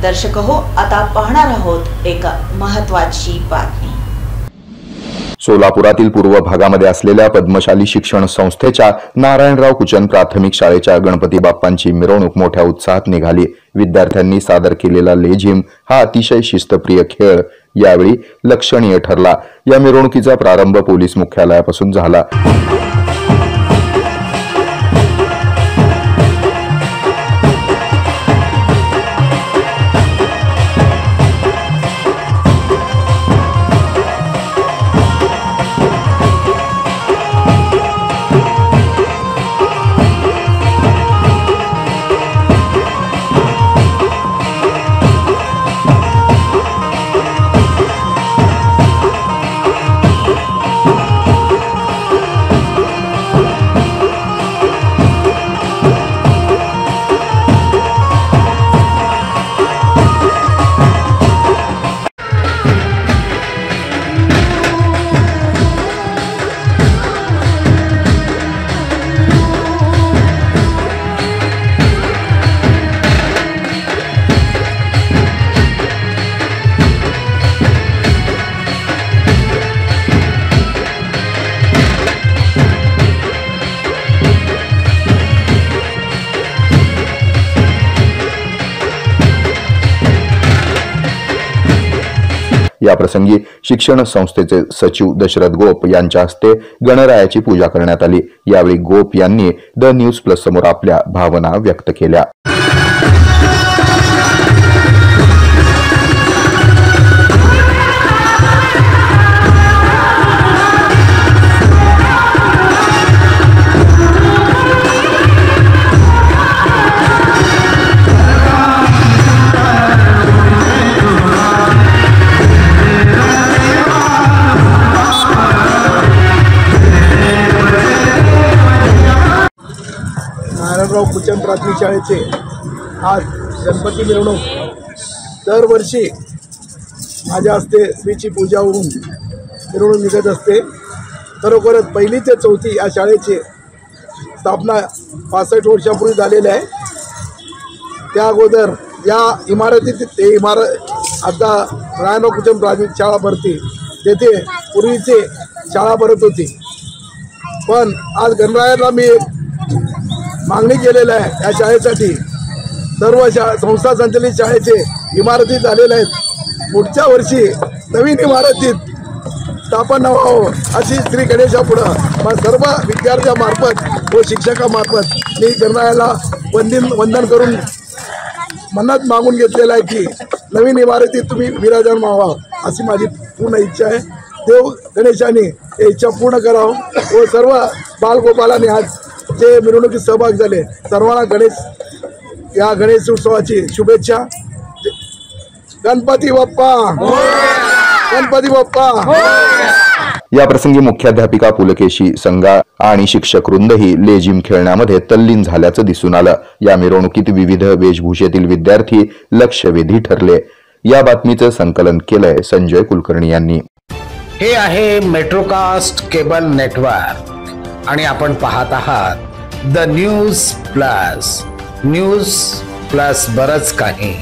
दर्शक हो, आता पाहणार आहोत एक महत्त्वाची बातमी। सोलापुरातील पूर्व भागामध्ये असलेल्या पद्मशाली शिक्षण संस्थेच्या नारायणराव कुचन प्राथमिक शाळेच्या गणपती बाप्पांची मिरवणूक मोठ्या उत्साहात निघाली। विद्यार्थ्यांनी सादर केलेला लेझिम हा अतिशय शिस्तप्रिय खेळ यावेळी लक्षणीय ठरला। या मिरवणुकीचा प्रारंभ पोलीस मुख्यालयापासून झाला। या प्रसंगी शिक्षण संस्थेचे सचिव दशरथ गोप यांच्या हस्ते गणरायाची पूजा करण्यात आली। यावेळी गोप यांनी द न्यूज प्लस समोर आपल्या भावना व्यक्त केल्या। नारायणराव कुचन प्राथमिक शाळेचे आज गणपती मिरवणूक दरवर्षी माझ्या हस्ते श्रीची पूजा होऊन मिरवणूक निघत असते। खरोखरच पहिली ते चौथी या शाळेची स्थापना 65 वर्षापूर्वी झालेली आहे। त्या अगोदर या इमारतीत ते इमारत आता नारायणराव कुचन प्राथमिक शाळा भरती तेथे पूर्वीचे शाळा भरत होती, पण आज गणरायाला मी मागणी केलेलं आहे या शाळेसाठी। सर्व संस्था संचलित शाळेचे इमारती झालेल्या आहेत, पुढच्या वर्षी नवीन इमारतीत स्थापना व्हावं अशी श्री गणेशापुढं मग सर्व विद्यार्थ्यांमार्फत व शिक्षकामार्फत मी गणरायाला वंदन करून मनात मागून घेतलेलं आहे की नवीन इमारतीत तुम्ही विराजमान व्हावं अशी माझी पूर्ण इच्छा आहे। देव गणेशाने हे इच्छा पूर्ण करावं व सर्व बालगोपालांनी आज जे मिरवणुकीत सहभाग झाले सर्वांना या गणेश उत्सवाची शुभेच्छा। गणपती बाप्पा, गणपती बाप्पा। या प्रसंगी मुख्याध्यापिका पुलकेशी संगा आणि शिक्षक वृंदही लेझिम खेळण्यामध्ये तल्लीन झाल्याचं दिसून आलं। या मिरवणुकीत विविध वेशभूषेतील विद्यार्थी लक्षवेधी ठरले। या बातमीचं संकलन केलंय संजय कुलकर्णी यांनी। हे आहे मेट्रोकास्ट केबल नेटवर्क आणि आपण पाहत आहात द न्यूज प्लस बरच काही।